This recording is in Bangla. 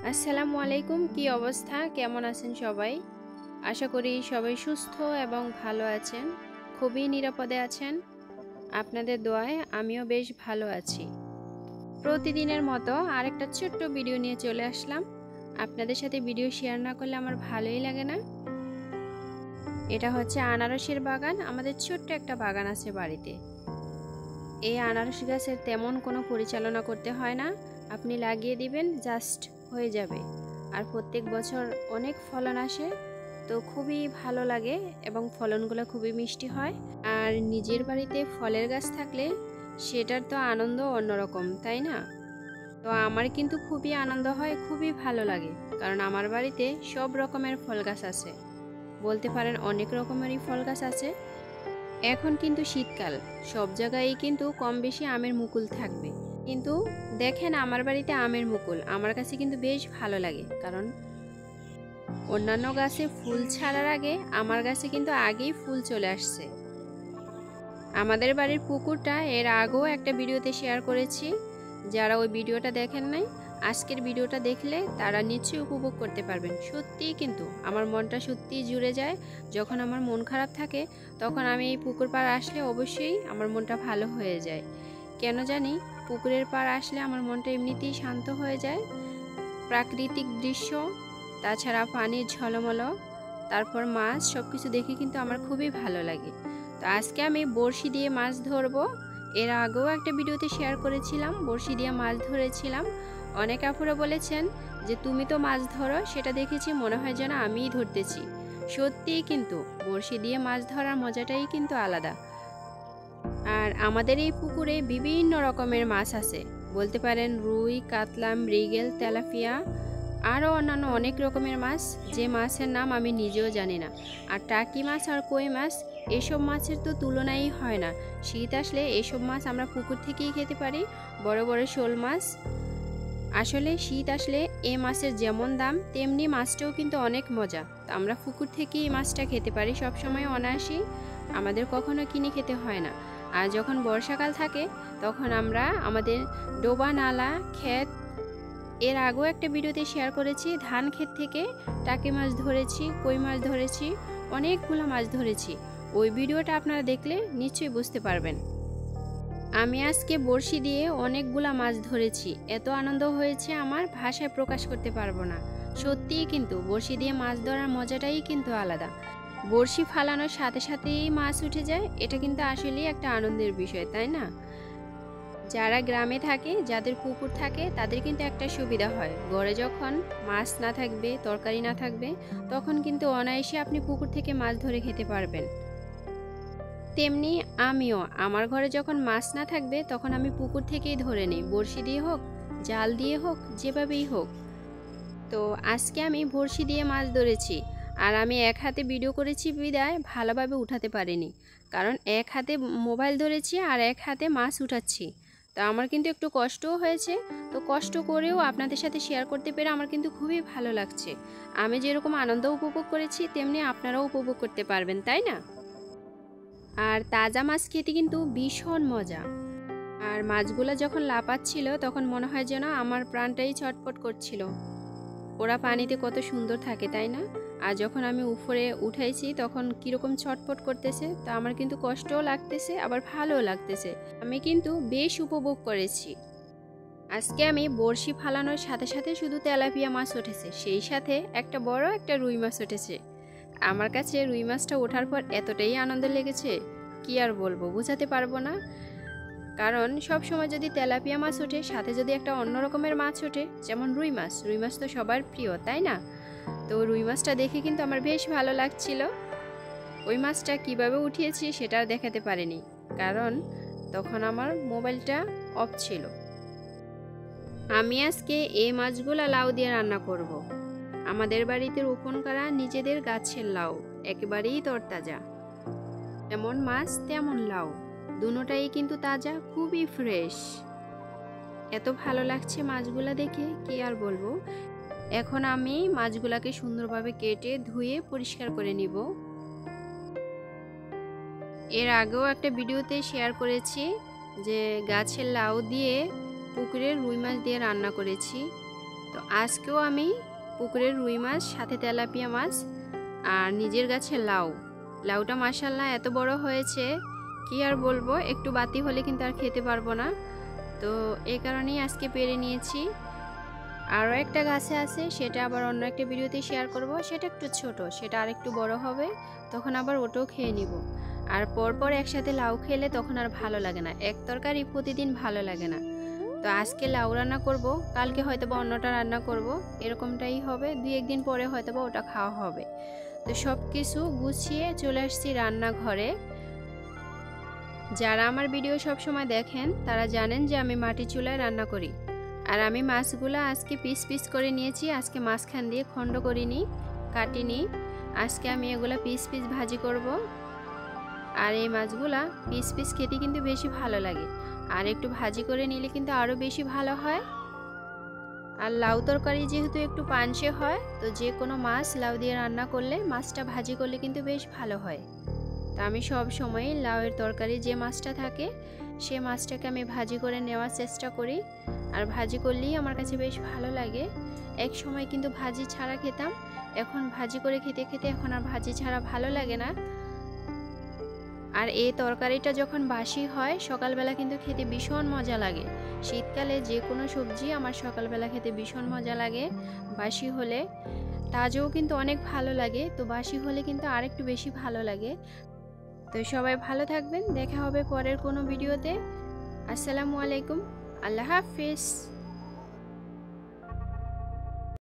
আসসালামু আলাইকুম। কি অবস্থা, কেমন আছেন সবাই? আশা করি সবাই সুস্থ এবং ভালো আছেন, খুবই নিরাপদে আছেন। আপনাদের দোয়ায় আমিও বেশ ভালো আছি। প্রতিদিনের মতো আরেকটা ছোট্ট ভিডিও নিয়ে চলে আসলাম। আপনাদের সাথে ভিডিও শেয়ার না করলে আমার ভালোই লাগে না। এটা হচ্ছে আনারসের বাগান। আমাদের ছোট্ট একটা বাগান আছে বাড়িতে। এই আনারস গাছের তেমন কোনো পরিচালনা করতে হয় না, আপনি লাগিয়ে দিবেন, জাস্ট হয়ে যাবে। আর প্রত্যেক বছর অনেক ফলন আসে, তো খুবই ভালো লাগে এবং ফলনগুলো খুবই মিষ্টি হয়। আর নিজের বাড়িতে ফলের গাছ থাকলে সেটার তো আনন্দ অন্যরকম, তাই না? তো আমার কিন্তু খুবই আনন্দ হয়, খুবই ভালো লাগে, কারণ আমার বাড়িতে সব রকমের ফল গাছ আছে। বলতে পারেন অনেক রকমেরই ফল গাছ আছে। এখন কিন্তু শীতকাল, সব জায়গায় কিন্তু কম বেশি আমের মুকুল থাকবে। কিন্তু দেখেন আমার বাড়িতে আমের মুকুল আমার কাছে কিন্তু বেশ ভালো লাগে, কারণ অন্যান্য গাছে ফুল ছাড়ার আগে আমার গাছে কিন্তু আগেই ফুল চলে আসছে। আমাদের বাড়ির পুকুরটা এর আগেও একটা ভিডিওতে শেয়ার করেছি, যারা ওই ভিডিওটা দেখেন নাই আজকের ভিডিওটা দেখলে তারা নিশ্চয়ই উপভোগ করতে পারবেন। সত্যিই কিন্তু আমার মনটা সত্যিই জুড়ে যায়। যখন আমার মন খারাপ থাকে তখন আমি এই পুকুর পাড় আসলে অবশ্যই আমার মনটা ভালো হয়ে যায়। কেন জানি পুকুরের পাড় আসলে আমার মনটা এমনিতেই শান্ত হয়ে যায়। প্রাকৃতিক দৃশ্য, তাছাড়া পানির ঝলমল, তারপর মাছ, সব কিছু দেখে কিন্তু আমার খুবই ভালো লাগে। তো আজকে আমি বড়শি দিয়ে মাছ ধরবো। এর আগেও একটা ভিডিওতে শেয়ার করেছিলাম, বড়শি দিয়ে মাছ ধরেছিলাম। অনেক আপুরা বলেছেন যে তুমি তো মাছ ধরো, সেটা দেখেছি মনে হয় যেন আমিই ধরতেছি। সত্যিই কিন্তু বড়শি দিয়ে মাছ ধরার মজাটাই কিন্তু আলাদা। আর আমাদের এই পুকুরে বিভিন্ন রকমের মাছ আছে, বলতে পারেন রুই, কাতলা, মৃগেল, তেলাপিয়া, আরও অন্যান্য অনেক রকমের মাছ, যে মাছের নাম আমি নিজেও জানি না। আর টাকি মাছ আর কই মাছ, এসব মাছের তো তুলনাই হয় না। শীত আসলে এসব মাছ আমরা পুকুর থেকেই খেতে পারি। বড় বড় শোল মাছ। আসলে শীত আসলে এই মাছের যেমন দাম তেমনি মাছটাও কিন্তু অনেক মজা। তো আমরা পুকুর থেকেই এই মাছটা খেতে পারি সবসময় অনায়াসে, আমাদের কখনো কিনে খেতে হয় না। আর যখন বর্ষাকাল থাকে তখন আমরা আমাদের ডোবা, নালা, ক্ষেত, এর আগেও একটা ভিডিওতে শেয়ার করেছি, ধান ক্ষেত থেকে টাকি মাছ ধরেছি, কই মাছ ধরেছি, অনেকগুলো মাছ ধরেছি। ওই ভিডিওটা আপনারা দেখলে নিশ্চয়ই বুঝতে পারবেন। আমি আজকে বড়শি দিয়ে অনেকগুলা মাছ ধরেছি, এত আনন্দ হয়েছে আমার ভাষায় প্রকাশ করতে পারবো না। সত্যিই কিন্তু বড়শি দিয়ে মাছ ধরার মজাটাই কিন্তু আলাদা। বড়শি ফালানোর সাথে সাথেই মাছ উঠে যায়, এটা কিন্তু আসলেই একটা আনন্দের বিষয়, তাই না? যারা গ্রামে থাকে, যাদের পুকুর থাকে, তাদের কিন্তু একটা সুবিধা হয়, ঘরে যখন মাছ না থাকবে, তরকারি না থাকবে, তখন কিন্তু অনায়াসে আপনি পুকুর থেকে মাছ ধরে খেতে পারবেন। তেমনি আমিও আমার ঘরে যখন মাছ না থাকবে তখন আমি পুকুর থেকেই ধরে নিই, বড়শি দিয়ে হোক, জাল দিয়ে হোক, যেভাবেই হোক। তো আজকে আমি বড়শি দিয়ে মাছ ধরেছি। আর আমি এক হাতে ভিডিও করেছি বিদায় ভালোভাবে উঠাতে পারিনি, কারণ এক হাতে মোবাইল ধরেছি আর এক হাতে মাছ উঠাচ্ছি। তো আমার কিন্তু একটু কষ্টও হয়েছে। তো কষ্ট করেও আপনাদের সাথে শেয়ার করতে পেরে আমার কিন্তু খুবই ভালো লাগছে। আমি যেরকম আনন্দ উপভোগ করেছি তেমনি আপনারাও উপভোগ করতে পারবেন, তাই না? আর তাজা মাছ খেতে কিন্তু ভীষণ মজা। আর মাছগুলো যখন লাফাচ্ছিল তখন মনে হয় যেন আমার প্রাণটাই ছটফট করছিল। ওরা পানিতে কত সুন্দর থাকে, তাই না? আর যখন আমি উপরে উঠাইছি তখন কীরকম ছটফট করতেছে, তা আমার কিন্তু কষ্টও লাগতেছে আবার ভালোও লাগতেছে। আমি কিন্তু বেশ উপভোগ করেছি। আজকে আমি বড়শি ফালানোর সাথে সাথে শুধু তেলাপিয়া মাছ উঠেছে, সেই সাথে একটা বড় একটা রুই মাছ উঠেছে। আমার কাছে রুই মাছটা ওঠার পর এতটাই আনন্দ লেগেছে, কি আর বলবো, বোঝাতে পারবো না। কারণ সব সময় যদি তেলাপিয়া মাছ ওঠে, সাথে যদি একটা অন্য রকমের মাছ ওঠে যেমন রুই মাছ, রুই মাছ তো সবার প্রিয়, তাই না? তো রুই মাছটা দেখে কিন্তু আমার বেশ ভালো লাগছিল। ওই মাছটা কিভাবে উঠিয়েছি সেটা আর দেখাতে পারিনি, কারণ তখন আমার মোবাইলটা অফ ছিল। আমি আজকে এই মাছগুলা লাউ দিয়ে রান্না করব। আমাদের বাড়িতে রোপণ করা নিজেদের গাছের লাউ, একেবারেই তরতাজা। যেমন মাছ তেমন লাউ, দুটোটাই কিন্তু তাজা, খুবই ফ্রেশ। এত ভালো লাগছে মাছগুলা দেখে, কি আর বলবো। এখন আমি মাছগুলাকে সুন্দরভাবে কেটে ধুয়ে পরিষ্কার করে নিব। এর আগেও একটা ভিডিওতে শেয়ার করেছি যে গাছের লাউ দিয়ে পুকুরের রুই মাছ দিয়ে রান্না করেছি। তো আজকেও আমি পুকুরের রুই মাছ, সাথে তেলাপিয়া মাছ আর নিজের গাছে লাউটা মাশাআল্লাহ এত বড় হয়েছে, কি আর বলবো, একটু বাতি হলে কিন্তু আর খেতে পারবো না। তো এই কারণেই আজকে পেরে নিয়েছি। আরও একটা গাছে আছে, সেটা আবার অন্য একটা ভিডিওতে শেয়ার করব। সেটা একটু ছোট, সেটা আর একটু বড় হবে, তখন আবার ওটাও খেয়ে নিব। আর পরপর একসাথে লাউ খেলে তখন আর ভালো লাগে না, এক তরকারি প্রতিদিন ভালো লাগে না। তো আজকে লাউ রান্না করব, কালকে হয়তো বা অন্যটা রান্না করব, এরকমটাই হবে। 2-1 দিন পরে হয়তো বা ওটা খাওয়া হবে। তো সব কিছু গুছিয়ে চলে আসছি রান্নাঘরে। যারা আমার ভিডিও সব সময় দেখেন তারা জানেন যে আমি মাটি চুলায় রান্না করি। আর আমি মাছগুলো আজকে পিস পিস করে নিয়েছি। আজকে মাঝখান দিয়ে খণ্ড করিনি, কাটিনি। আজকে আমি এগুলো পিস পিস ভাজি করব। আর এই মাছগুলা পিস পিস খেতে কিন্তু বেশি ভালো লাগে, আর একটু ভাজি করে নিলে কিন্তু আরও বেশি ভালো হয়। আর লাউ তরকারি যেহেতু একটু পানসে হয়, তো যে কোনো মাছ লাউ দিয়ে রান্না করলে মাছটা ভাজি করলে কিন্তু বেশ ভালো হয়। তা আমি সব সময় লাউয়ের তরকারি যে মাছটা থাকে সে মাছটাকে আমি ভাজি করে নেওয়ার চেষ্টা করি। আর ভাজি করলেই আমার কাছে বেশ ভালো লাগে। এক সময় কিন্তু ভাজি ছাড়া খেতাম, এখন ভাজি করে খেতে খেতে এখন আর ভাজি ছাড়া ভালো লাগে না। আর এই তরকারিটা যখন বাসি হয় সকালবেলা কিন্তু খেতে ভীষণ মজা লাগে। শীতকালে যে কোনো সবজি আমার সকালবেলা খেতে ভীষণ মজা লাগে বাসি হলে। তাজাও কিন্তু অনেক ভালো লাগে, তো বাসি হলে কিন্তু আরেকটু বেশি ভালো লাগে। তো সবাই ভালো থাকবেন, দেখা হবে পরের কোনো ভিডিওতে। আসসালামু আলাইকুম, আল্লাহ হাফিজ।